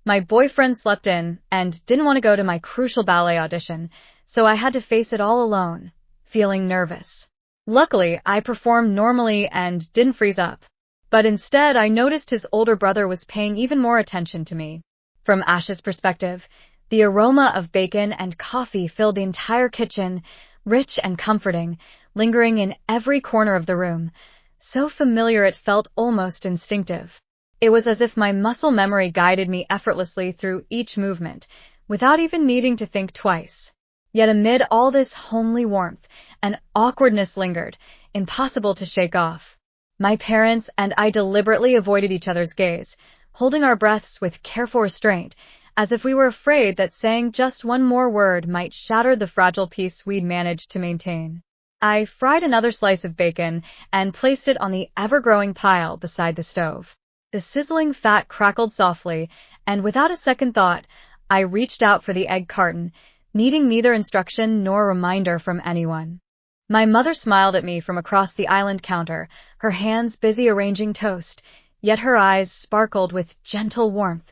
My boyfriend slept in and didn't want to go to my crucial ballet audition, so I had to face it all alone, feeling nervous. Luckily, I performed normally and didn't freeze up. But instead, I noticed his older brother was paying even more attention to me. From Ash's perspective, the aroma of bacon and coffee filled the entire kitchen, rich and comforting, lingering in every corner of the room. So familiar it felt almost instinctive. It was as if my muscle memory guided me effortlessly through each movement, without even needing to think twice. Yet amid all this homely warmth, an awkwardness lingered, impossible to shake off. My parents and I deliberately avoided each other's gaze, holding our breaths with careful restraint, as if we were afraid that saying just one more word might shatter the fragile peace we'd managed to maintain. I fried another slice of bacon and placed it on the ever-growing pile beside the stove. The sizzling fat crackled softly, and without a second thought, I reached out for the egg carton, needing neither instruction nor reminder from anyone. My mother smiled at me from across the island counter, her hands busy arranging toast, yet her eyes sparkled with gentle warmth,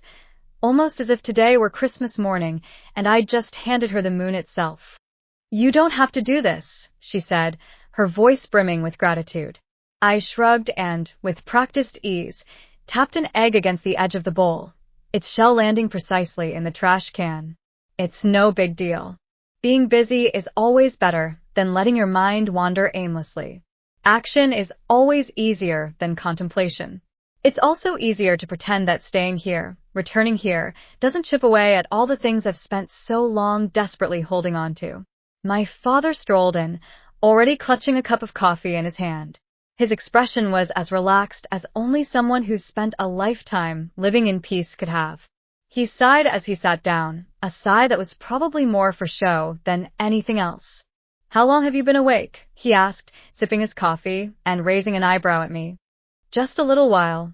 almost as if today were Christmas morning and I'd just handed her the moon itself. "You don't have to do this," she said, her voice brimming with gratitude. I shrugged and, with practiced ease, tapped an egg against the edge of the bowl, its shell landing precisely in the trash can. It's no big deal. Being busy is always better than letting your mind wander aimlessly. Action is always easier than contemplation. It's also easier to pretend that staying here, returning here, doesn't chip away at all the things I've spent so long desperately holding on to. My father strolled in, already clutching a cup of coffee in his hand. His expression was as relaxed as only someone who's spent a lifetime living in peace could have. He sighed as he sat down, a sigh that was probably more for show than anything else. "How long have you been awake?" he asked, sipping his coffee and raising an eyebrow at me. "Just a little while,"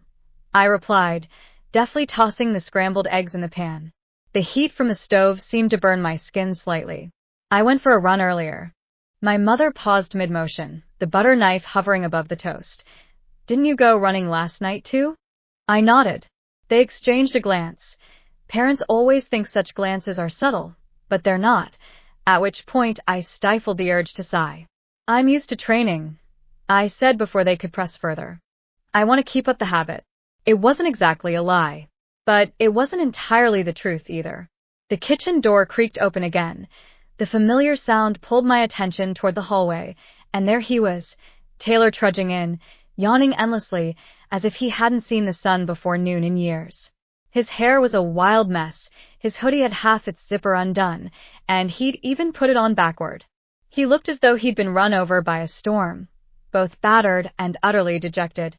I replied, deftly tossing the scrambled eggs in the pan. The heat from the stove seemed to burn my skin slightly. "I went for a run earlier." My mother paused mid-motion, the butter knife hovering above the toast. "Didn't you go running last night, too?" I nodded. They exchanged a glance. Parents always think such glances are subtle, but they're not, at which point I stifled the urge to sigh. "I'm used to training," I said before they could press further. "I want to keep up the habit." It wasn't exactly a lie, but it wasn't entirely the truth either. The kitchen door creaked open again. The familiar sound pulled my attention toward the hallway, and there he was, Taylor trudging in, yawning endlessly, as if he hadn't seen the sun before noon in years. His hair was a wild mess, his hoodie had half its zipper undone, and he'd even put it on backward. He looked as though he'd been run over by a storm, both battered and utterly dejected.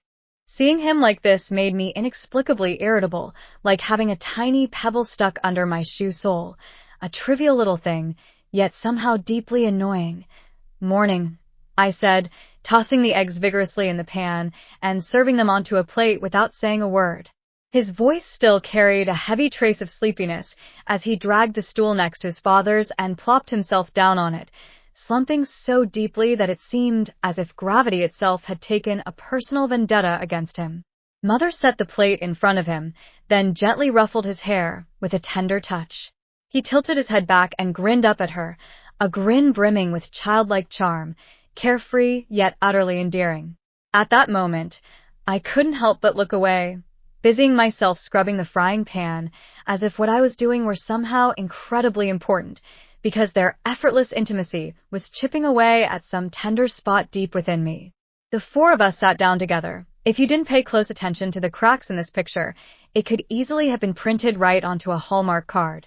Seeing him like this made me inexplicably irritable, like having a tiny pebble stuck under my shoe sole, a trivial little thing, yet somehow deeply annoying. "Morning," I said, tossing the eggs vigorously in the pan and serving them onto a plate without saying a word. His voice still carried a heavy trace of sleepiness as he dragged the stool next to his father's and plopped himself down on it, slumping so deeply that it seemed as if gravity itself had taken a personal vendetta against him. Mother set the plate in front of him, then gently ruffled his hair with a tender touch. He tilted his head back and grinned up at her, a grin brimming with childlike charm, carefree yet utterly endearing. At that moment, I couldn't help but look away, busying myself scrubbing the frying pan, as if what I was doing were somehow incredibly important, because their effortless intimacy was chipping away at some tender spot deep within me. The four of us sat down together. If you didn't pay close attention to the cracks in this picture, it could easily have been printed right onto a Hallmark card.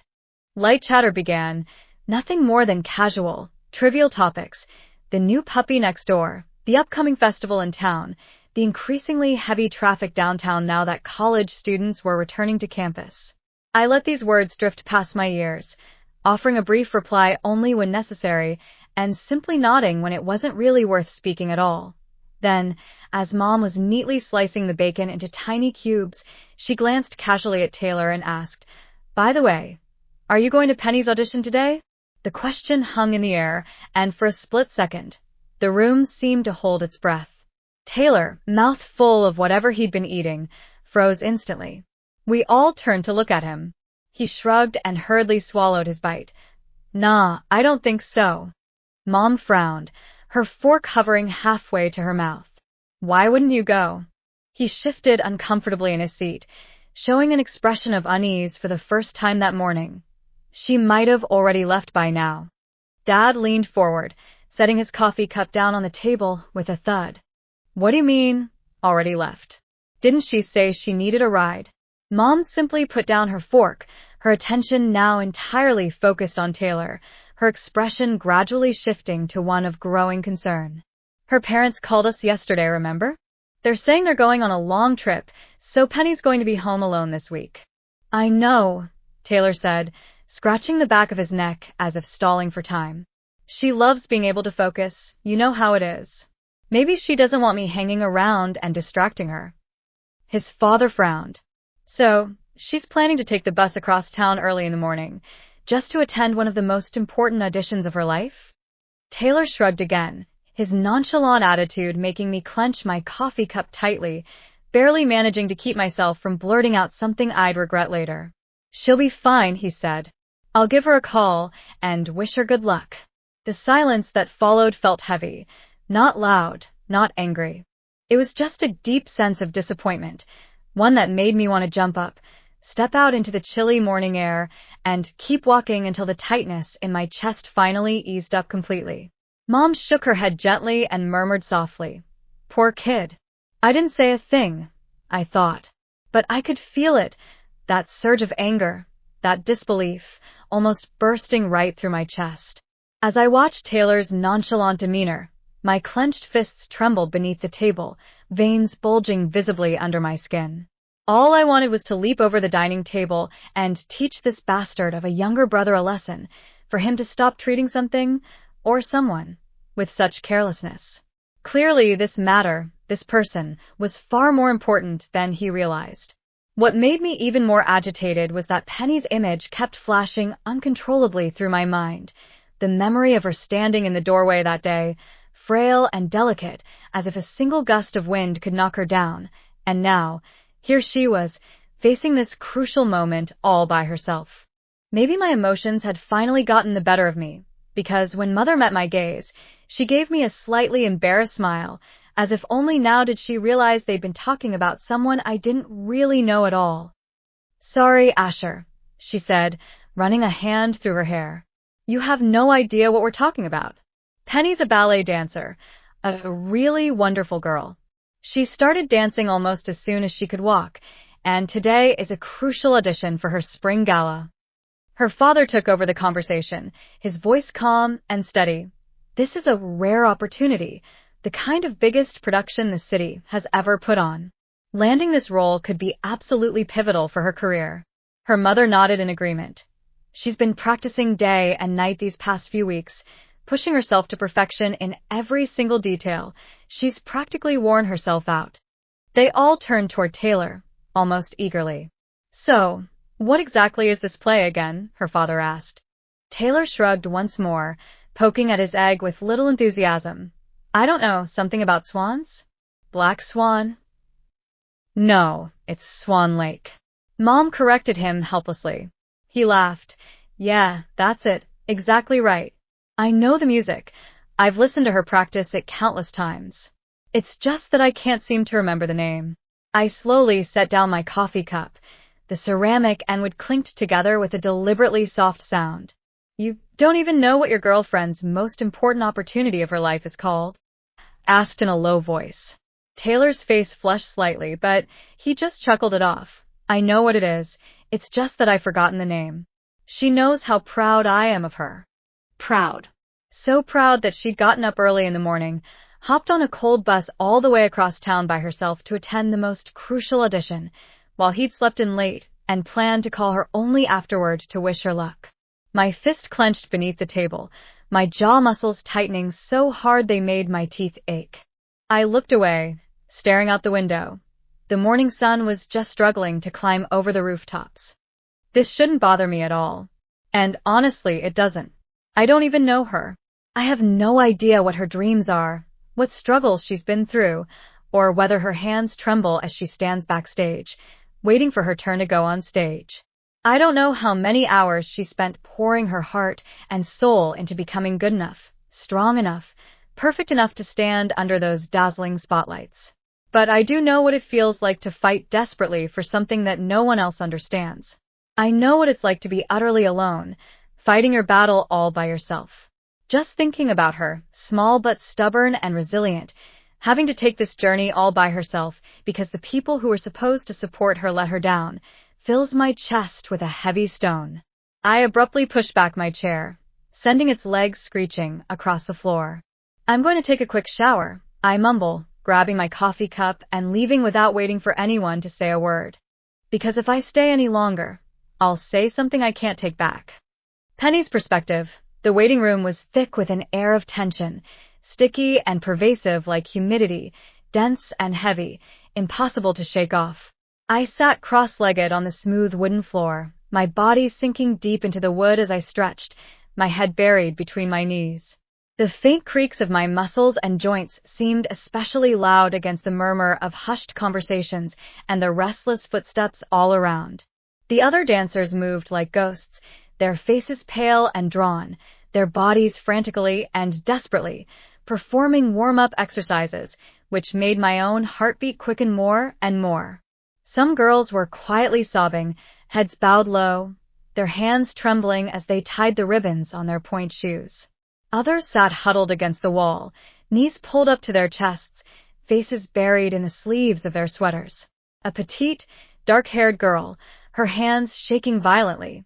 Light chatter began, nothing more than casual, trivial topics, the new puppy next door, the upcoming festival in town, the increasingly heavy traffic downtown now that college students were returning to campus. I let these words drift past my ears, offering a brief reply only when necessary, and simply nodding when it wasn't really worth speaking at all. Then, as Mom was neatly slicing the bacon into tiny cubes, she glanced casually at Taylor and asked, "By the way, are you going to Penny's audition today?" The question hung in the air, and for a split second, the room seemed to hold its breath. Taylor, mouth full of whatever he'd been eating, froze instantly. We all turned to look at him. He shrugged and hurriedly swallowed his bite. Nah, I don't think so. Mom frowned, her fork hovering halfway to her mouth. Why wouldn't you go? He shifted uncomfortably in his seat, showing an expression of unease for the first time that morning. She might have already left by now. Dad leaned forward, setting his coffee cup down on the table with a thud. What do you mean, already left? Didn't she say she needed a ride? Mom simply put down her fork, her attention now entirely focused on Taylor, her expression gradually shifting to one of growing concern. Her parents called us yesterday, remember? They're saying they're going on a long trip, so Penny's going to be home alone this week. I know, Taylor said, scratching the back of his neck as if stalling for time. She loves being able to focus, you know how it is. Maybe she doesn't want me hanging around and distracting her. His father frowned. So, she's planning to take the bus across town early in the morning, just to attend one of the most important auditions of her life? Taylor shrugged again, his nonchalant attitude making me clench my coffee cup tightly, barely managing to keep myself from blurting out something I'd regret later. She'll be fine, he said. I'll give her a call and wish her good luck. The silence that followed felt heavy, not loud, not angry. It was just a deep sense of disappointment, one that made me want to jump up, step out into the chilly morning air, and keep walking until the tightness in my chest finally eased up completely. Mom shook her head gently and murmured softly, Poor kid. I didn't say a thing, I thought. But I could feel it, that surge of anger, that disbelief, almost bursting right through my chest. As I watched Taylor's nonchalant demeanor, my clenched fists trembled beneath the table, veins bulging visibly under my skin. All I wanted was to leap over the dining table and teach this bastard of a younger brother a lesson, for him to stop treating something, or someone, with such carelessness. Clearly, this matter, this person, was far more important than he realized. What made me even more agitated was that Penny's image kept flashing uncontrollably through my mind. The memory of her standing in the doorway that day, frail and delicate, as if a single gust of wind could knock her down, and now, here she was, facing this crucial moment all by herself. Maybe my emotions had finally gotten the better of me, because when Mother met my gaze, she gave me a slightly embarrassed smile, as if only now did she realize they'd been talking about someone I didn't really know at all. Sorry, Asher, she said, running a hand through her hair. You have no idea what we're talking about. Penny's a ballet dancer, a really wonderful girl. She started dancing almost as soon as she could walk, and today is a crucial audition for her spring gala. Her father took over the conversation, his voice calm and steady. This is a rare opportunity, the kind of biggest production the city has ever put on. Landing this role could be absolutely pivotal for her career. Her mother nodded in agreement. She's been practicing day and night these past few weeks, pushing herself to perfection in every single detail. She's practically worn herself out. They all turned toward Taylor, almost eagerly. So, what exactly is this play again? Her father asked. Taylor shrugged once more, poking at his egg with little enthusiasm. I don't know, something about swans? Black Swan? No, it's Swan Lake. Mom corrected him helplessly. He laughed. Yeah, that's it. Exactly right. I know the music. I've listened to her practice it countless times. It's just that I can't seem to remember the name. I slowly set down my coffee cup. The ceramic and wood clinked together with a deliberately soft sound. You don't even know what your girlfriend's most important opportunity of her life is called? Asked in a low voice. Taylor's face flushed slightly, but he just chuckled it off. I know what it is. It's just that I've forgotten the name. She knows how proud I am of her. Proud. So proud that she'd gotten up early in the morning, hopped on a cold bus all the way across town by herself to attend the most crucial audition, while he'd slept in late and planned to call her only afterward to wish her luck. My fist clenched beneath the table, my jaw muscles tightening so hard they made my teeth ache. I looked away, staring out the window. The morning sun was just struggling to climb over the rooftops. This shouldn't bother me at all. And honestly, it doesn't. I don't even know her. I have no idea what her dreams are, what struggles she's been through, or whether her hands tremble as she stands backstage, waiting for her turn to go on stage. I don't know how many hours she spent pouring her heart and soul into becoming good enough, strong enough, perfect enough to stand under those dazzling spotlights. But I do know what it feels like to fight desperately for something that no one else understands. I know what it's like to be utterly alone, fighting your battle all by yourself. Just thinking about her, small but stubborn and resilient, having to take this journey all by herself because the people who were supposed to support her let her down, fills my chest with a heavy stone. I abruptly push back my chair, sending its legs screeching across the floor. I'm going to take a quick shower, I mumble, grabbing my coffee cup and leaving without waiting for anyone to say a word. Because if I stay any longer, I'll say something I can't take back. Penny's perspective. The waiting room was thick with an air of tension, sticky and pervasive like humidity, dense and heavy, impossible to shake off. I sat cross-legged on the smooth wooden floor, my body sinking deep into the wood as I stretched, my head buried between my knees. The faint creaks of my muscles and joints seemed especially loud against the murmur of hushed conversations and the restless footsteps all around. The other dancers moved like ghosts, their faces pale and drawn, their bodies frantically and desperately, performing warm-up exercises, which made my own heartbeat quicken more and more. Some girls were quietly sobbing, heads bowed low, their hands trembling as they tied the ribbons on their pointe shoes. Others sat huddled against the wall, knees pulled up to their chests, faces buried in the sleeves of their sweaters. A petite, dark-haired girl, her hands shaking violently,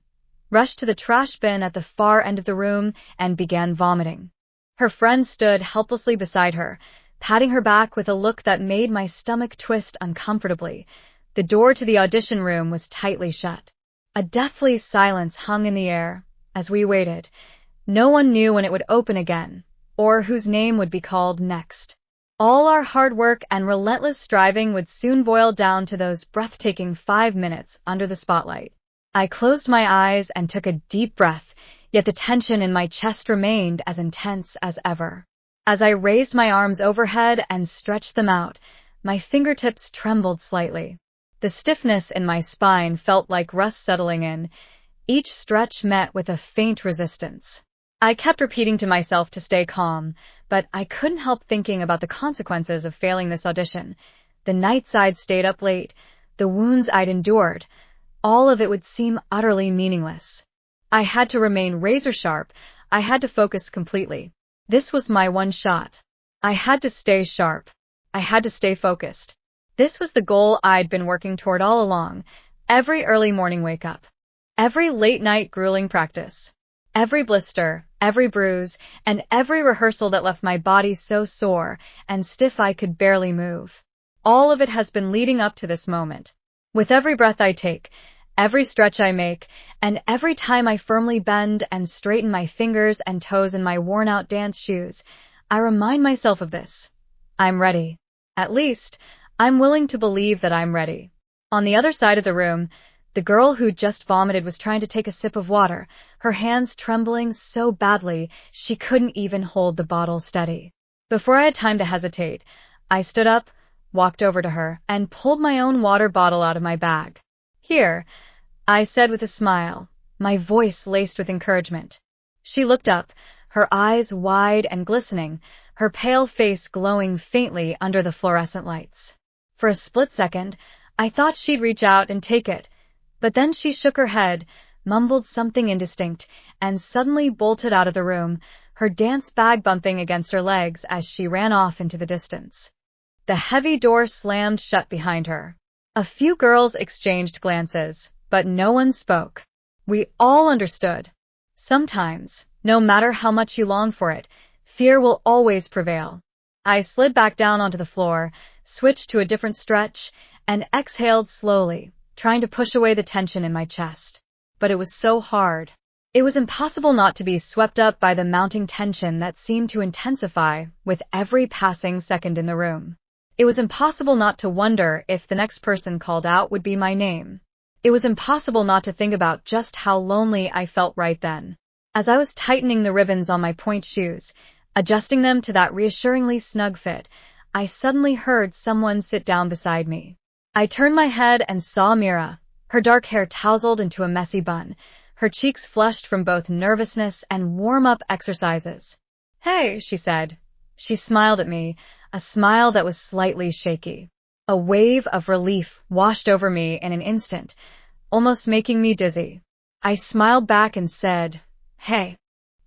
rushed to the trash bin at the far end of the room and began vomiting. Her friend stood helplessly beside her, patting her back with a look that made my stomach twist uncomfortably. The door to the audition room was tightly shut. A deathly silence hung in the air as we waited. No one knew when it would open again, or whose name would be called next. All our hard work and relentless striving would soon boil down to those breathtaking 5 minutes under the spotlight. I closed my eyes and took a deep breath, yet the tension in my chest remained as intense as ever. As I raised my arms overhead and stretched them out, my fingertips trembled slightly. The stiffness in my spine felt like rust settling in, each stretch met with a faint resistance. I kept repeating to myself to stay calm, but I couldn't help thinking about the consequences of failing this audition. The nights I'd stayed up late, the wounds I'd endured, all of it would seem utterly meaningless. I had to remain razor-sharp. I had to focus completely. This was my one shot. I had to stay sharp. I had to stay focused. This was the goal I'd been working toward all along. Every early morning wake-up. Every late-night grueling practice. Every blister, every bruise, and every rehearsal that left my body so sore and stiff I could barely move. All of it has been leading up to this moment. With every breath I take, every stretch I make, and every time I firmly bend and straighten my fingers and toes in my worn-out dance shoes, I remind myself of this. I'm ready. At least, I'm willing to believe that I'm ready. On the other side of the room, the girl who'd just vomited was trying to take a sip of water, her hands trembling so badly she couldn't even hold the bottle steady. Before I had time to hesitate, I stood up, walked over to her, and pulled my own water bottle out of my bag. Here, I said with a smile, my voice laced with encouragement. She looked up, her eyes wide and glistening, her pale face glowing faintly under the fluorescent lights. For a split second, I thought she'd reach out and take it, but then she shook her head, mumbled something indistinct, and suddenly bolted out of the room, her dance bag bumping against her legs as she ran off into the distance. The heavy door slammed shut behind her. A few girls exchanged glances, but no one spoke. We all understood. Sometimes, no matter how much you long for it, fear will always prevail. I slid back down onto the floor, switched to a different stretch, and exhaled slowly, trying to push away the tension in my chest. But it was so hard. It was impossible not to be swept up by the mounting tension that seemed to intensify with every passing second in the room. It was impossible not to wonder if the next person called out would be my name. It was impossible not to think about just how lonely I felt right then. As I was tightening the ribbons on my pointe shoes, adjusting them to that reassuringly snug fit, I suddenly heard someone sit down beside me. I turned my head and saw Mira, Her dark hair tousled into a messy bun, her cheeks flushed from both nervousness and warm-up exercises. "Hey," she said. She smiled at me, a smile that was slightly shaky. A wave of relief washed over me in an instant, almost making me dizzy. I smiled back and said, "Hey."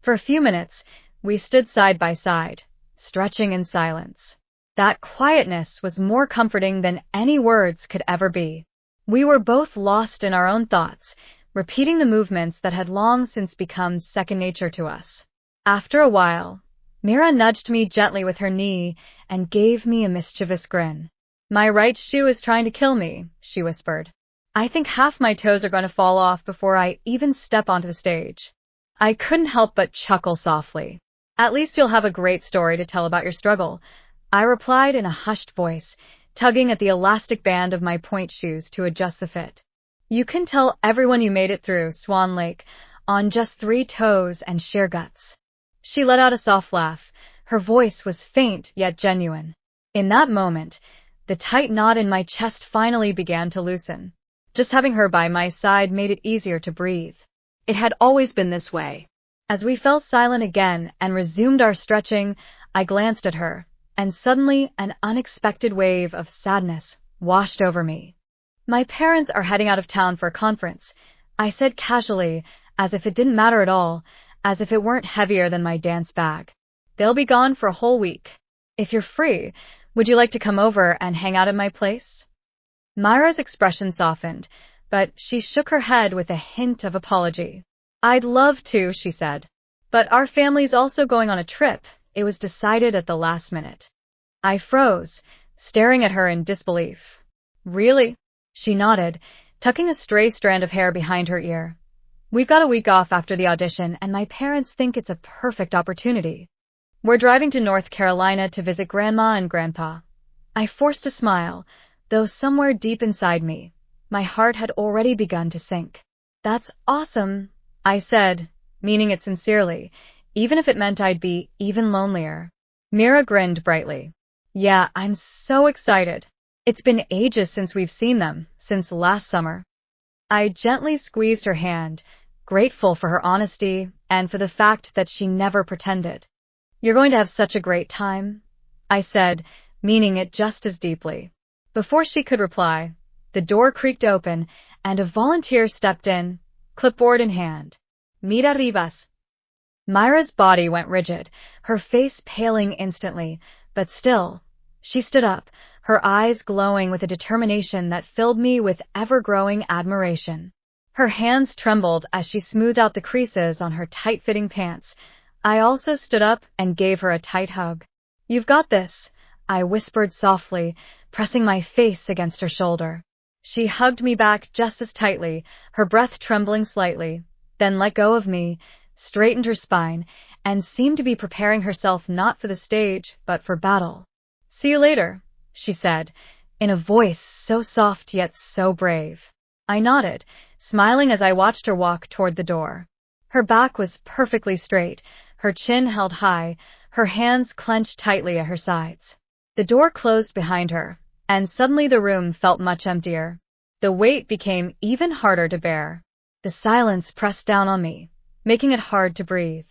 For a few minutes, we stood side by side, stretching in silence. That quietness was more comforting than any words could ever be. We were both lost in our own thoughts, repeating the movements that had long since become second nature to us. After a while, Mira nudged me gently with her knee and gave me a mischievous grin. "My right shoe is trying to kill me," she whispered. "I think half my toes are going to fall off before I even step onto the stage." I couldn't help but chuckle softly. "At least you'll have a great story to tell about your struggle," I replied in a hushed voice, tugging at the elastic band of my point shoes to adjust the fit. "You can tell everyone you made it through Swan Lake on just 3 toes and sheer guts." She let out a soft laugh. Her voice was faint yet genuine. In that moment, the tight knot in my chest finally began to loosen. Just having her by my side made it easier to breathe. It had always been this way. As we fell silent again and resumed our stretching, I glanced at her, and suddenly an unexpected wave of sadness washed over me. "My parents are heading out of town for a conference," I said casually, as if it didn't matter at all, as if it weren't heavier than my dance bag. "They'll be gone for a whole week. If you're free, would you like to come over and hang out at my place?" Myra's expression softened, but she shook her head with a hint of apology. "I'd love to," she said. "But our family's also going on a trip. It was decided at the last minute." I froze, staring at her in disbelief. "Really?" She nodded, tucking a stray strand of hair behind her ear. "We've got a week off after the audition, and my parents think it's a perfect opportunity. We're driving to North Carolina to visit Grandma and Grandpa." I forced a smile, though somewhere deep inside me, my heart had already begun to sink. "That's awesome," I said, meaning it sincerely, even if it meant I'd be even lonelier. Mira grinned brightly. "Yeah, I'm so excited. It's been ages since we've seen them, since last summer." I gently squeezed her hand, grateful for her honesty and for the fact that she never pretended. "You're going to have such a great time," I said, meaning it just as deeply. Before she could reply, the door creaked open and a volunteer stepped in, clipboard in hand. "Mira Rivas." Myra's body went rigid, her face paling instantly, but still, she stood up, her eyes glowing with a determination that filled me with ever-growing admiration. Her hands trembled as she smoothed out the creases on her tight-fitting pants. I also stood up and gave her a tight hug. "You've got this," I whispered softly, pressing my face against her shoulder. She hugged me back just as tightly, her breath trembling slightly, then let go of me, straightened her spine, and seemed to be preparing herself not for the stage, but for battle. "See you later," she said, in a voice so soft yet so brave. I nodded, smiling as I watched her walk toward the door. Her back was perfectly straight, her chin held high, her hands clenched tightly at her sides. The door closed behind her, and suddenly the room felt much emptier. The weight became even harder to bear. The silence pressed down on me, making it hard to breathe.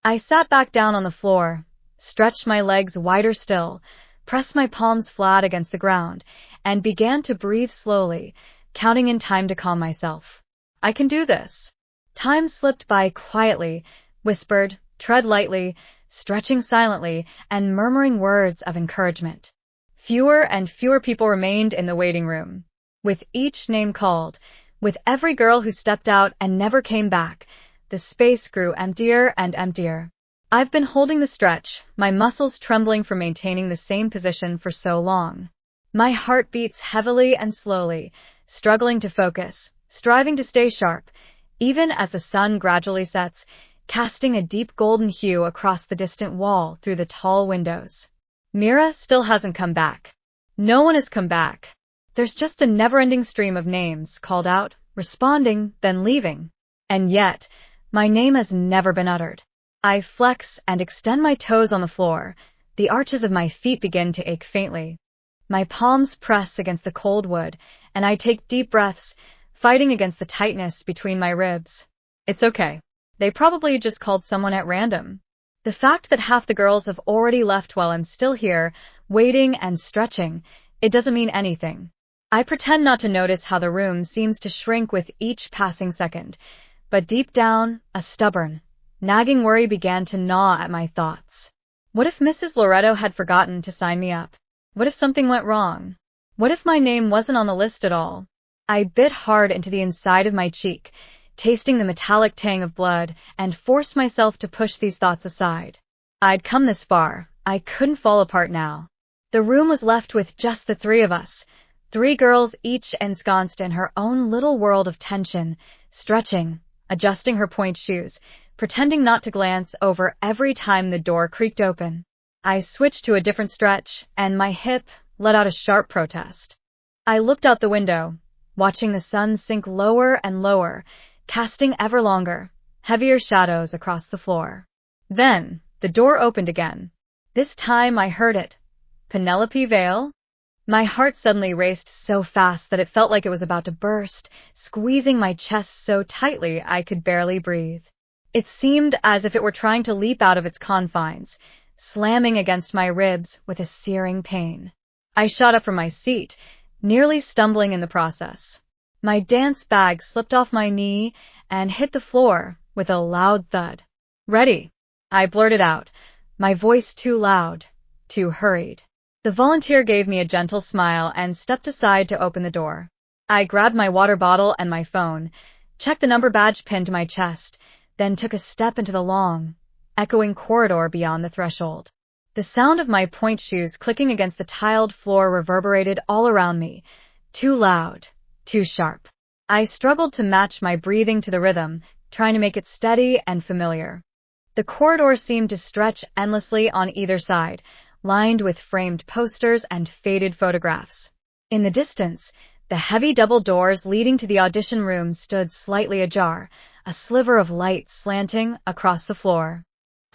I sat back down on the floor, stretched my legs wider still, pressed my palms flat against the ground, and began to breathe slowly, counting in time to calm myself. "I can do this." Time slipped by quietly, whispered, tread lightly, stretching silently, and murmuring words of encouragement. Fewer and fewer people remained in the waiting room. With each name called, with every girl who stepped out and never came back, the space grew emptier and emptier. I've been holding the stretch, my muscles trembling from maintaining the same position for so long. My heart beats heavily and slowly, struggling to focus, striving to stay sharp, even as the sun gradually sets, casting a deep golden hue across the distant wall through the tall windows. Mira still hasn't come back. No one has come back. There's just a never-ending stream of names called out, responding, then leaving. And yet, my name has never been uttered. I flex and extend my toes on the floor. The arches of my feet begin to ache faintly. My palms press against the cold wood, and I take deep breaths, fighting against the tightness between my ribs. It's okay. They probably just called someone at random. The fact that half the girls have already left while I'm still here, waiting and stretching, it doesn't mean anything. I pretend not to notice how the room seems to shrink with each passing second, but deep down, a stubborn, nagging worry began to gnaw at my thoughts. What if Mrs. Loretto had forgotten to sign me up? What if something went wrong? What if my name wasn't on the list at all? I bit hard into the inside of my cheek, tasting the metallic tang of blood, and forced myself to push these thoughts aside. I'd come this far. I couldn't fall apart now. The room was left with just the three of us, 3 girls each ensconced in her own little world of tension, stretching, adjusting her pointe shoes, pretending not to glance over every time the door creaked open. I switched to a different stretch, and my hip let out a sharp protest. I looked out the window, watching the sun sink lower and lower, casting ever longer, heavier shadows across the floor. Then, the door opened again. This time I heard it. Penelope Vale? My heart suddenly raced so fast that it felt like it was about to burst, squeezing my chest so tightly I could barely breathe. It seemed as if it were trying to leap out of its confines, slamming against my ribs with a searing pain. I shot up from my seat, nearly stumbling in the process. My dance bag slipped off my knee and hit the floor with a loud thud. "Ready," I blurted out, my voice too loud, too hurried. The volunteer gave me a gentle smile and stepped aside to open the door. I grabbed my water bottle and my phone, checked the number badge pinned to my chest, then took a step into the long, echoing corridor beyond the threshold. The sound of my pointe shoes clicking against the tiled floor reverberated all around me, too loud, too sharp. I struggled to match my breathing to the rhythm, trying to make it steady and familiar. The corridor seemed to stretch endlessly on either side, lined with framed posters and faded photographs. In the distance, the heavy double doors leading to the audition room stood slightly ajar, a sliver of light slanting across the floor.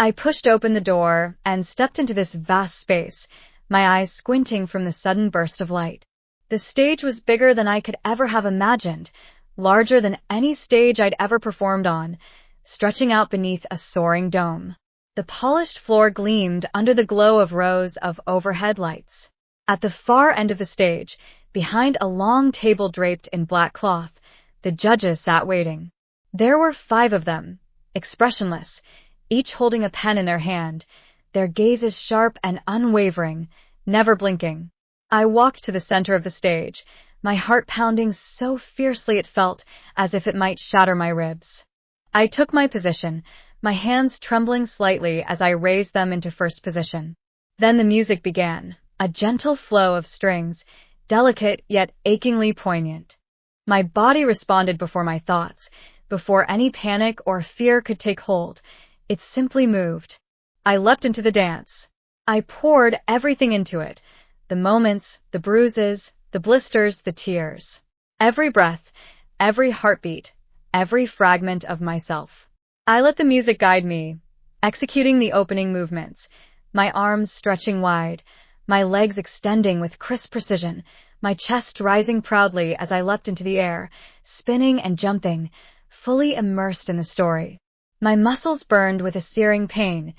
I pushed open the door and stepped into this vast space, my eyes squinting from the sudden burst of light. The stage was bigger than I could ever have imagined, larger than any stage I'd ever performed on, stretching out beneath a soaring dome. The polished floor gleamed under the glow of rows of overhead lights. At the far end of the stage, behind a long table draped in black cloth, the judges sat waiting. There were 5 of them, expressionless, each holding a pen in their hand, their gazes sharp and unwavering, never blinking. I walked to the center of the stage, my heart pounding so fiercely it felt as if it might shatter my ribs. I took my position, my hands trembling slightly as I raised them into first position. Then the music began, a gentle flow of strings, delicate yet achingly poignant. My body responded before my thoughts, before any panic or fear could take hold. It simply moved. I leapt into the dance. I poured everything into it, the moments, the bruises, the blisters, the tears. Every breath, every heartbeat, every fragment of myself. I let the music guide me, executing the opening movements, my arms stretching wide, my legs extending with crisp precision, my chest rising proudly as I leapt into the air, spinning and jumping, fully immersed in the story. My muscles burned with a searing pain.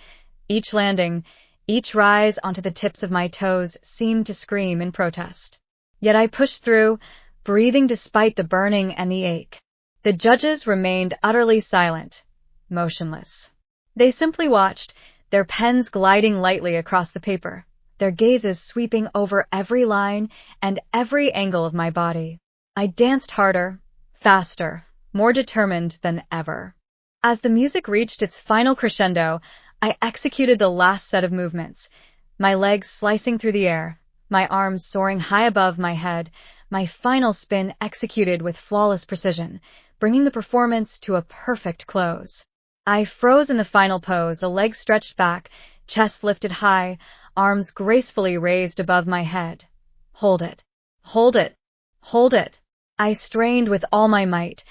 Each landing, each rise onto the tips of my toes seemed to scream in protest. Yet I pushed through, breathing despite the burning and the ache. The judges remained utterly silent, motionless. They simply watched, their pens gliding lightly across the paper, their gazes sweeping over every line and every angle of my body. I danced harder, faster, more determined than ever. As the music reached its final crescendo, I executed the last set of movements, my legs slicing through the air, my arms soaring high above my head, my final spin executed with flawless precision, bringing the performance to a perfect close. I froze in the final pose, a leg stretched back, chest lifted high, arms gracefully raised above my head. Hold it. Hold it. Hold it. I strained with all my might.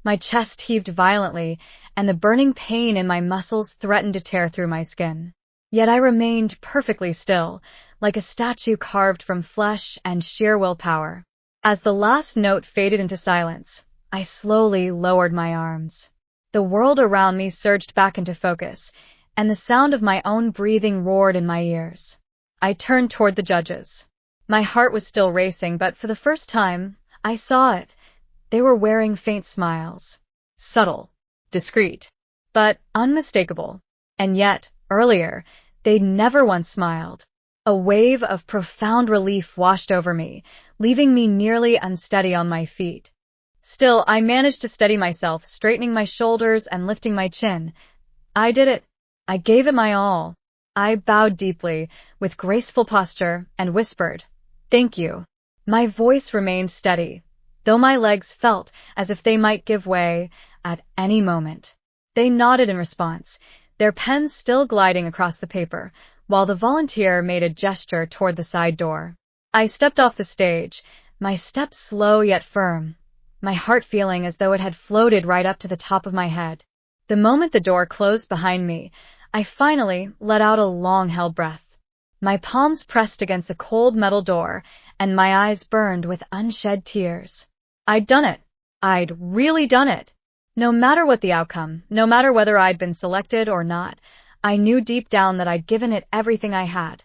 My chest heaved violently, and the burning pain in my muscles threatened to tear through my skin. Yet I remained perfectly still, like a statue carved from flesh and sheer willpower. As the last note faded into silence, I slowly lowered my arms. The world around me surged back into focus, and the sound of my own breathing roared in my ears. I turned toward the judges. My heart was still racing, but for the first time, I saw it. They were wearing faint smiles. Subtle, discreet, but unmistakable. And yet, earlier, they'd never once smiled. A wave of profound relief washed over me, leaving me nearly unsteady on my feet. Still, I managed to steady myself, straightening my shoulders and lifting my chin. I did it. I gave it my all. I bowed deeply, with graceful posture, and whispered, "Thank you." My voice remained steady, though my legs felt as if they might give way at any moment. They nodded in response, their pens still gliding across the paper, while the volunteer made a gesture toward the side door. I stepped off the stage, my steps slow yet firm, my heart feeling as though it had floated right up to the top of my head. The moment the door closed behind me, I finally let out a long-held breath. My palms pressed against the cold metal door, and my eyes burned with unshed tears. I'd done it. I'd really done it. No matter what the outcome, no matter whether I'd been selected or not, I knew deep down that I'd given it everything I had.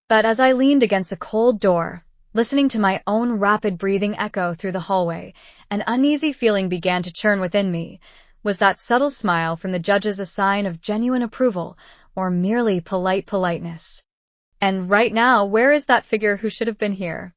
But as I leaned against the cold door, listening to my own rapid breathing echo through the hallway, an uneasy feeling began to churn within me. Was that subtle smile from the judges a sign of genuine approval, or merely politeness? And right now, where is that figure who should have been here?